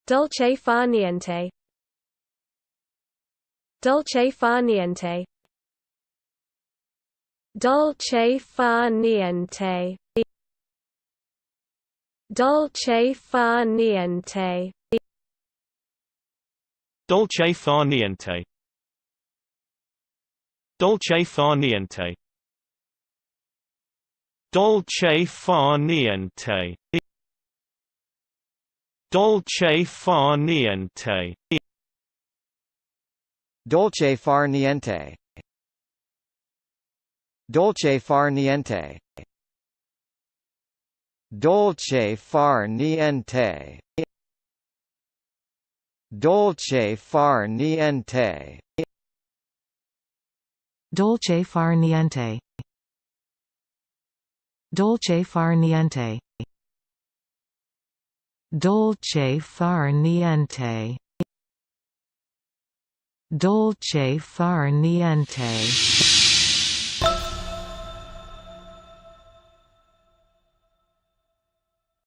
Dolce Far Niente. Dolce Far Niente. Dolce Far Niente. Dolce Far Niente. Dolce Far Niente. Dolce Far Niente. Dolce Far Niente. Dolce Far Niente. Dolce Far Niente. Dolce Far Niente. Dolce Far Niente. Dolce Far Niente. Dolce Far Niente. Dolce Far Niente. Dolce Far Niente. Dolce Far Niente.